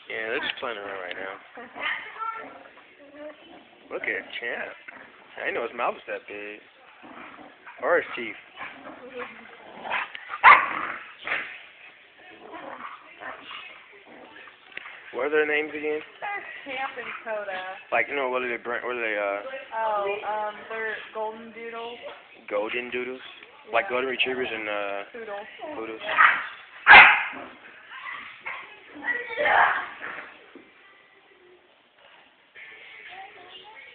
Yeah, they're just playing around right now. Look at Champ. I didn't know his mouth was that big. Or his teeth. What are their names again? Champ and Coda. Like, you know, what are they, They're golden doodles. golden doodles? Yeah. Like golden retrievers and, Poodles. poodles?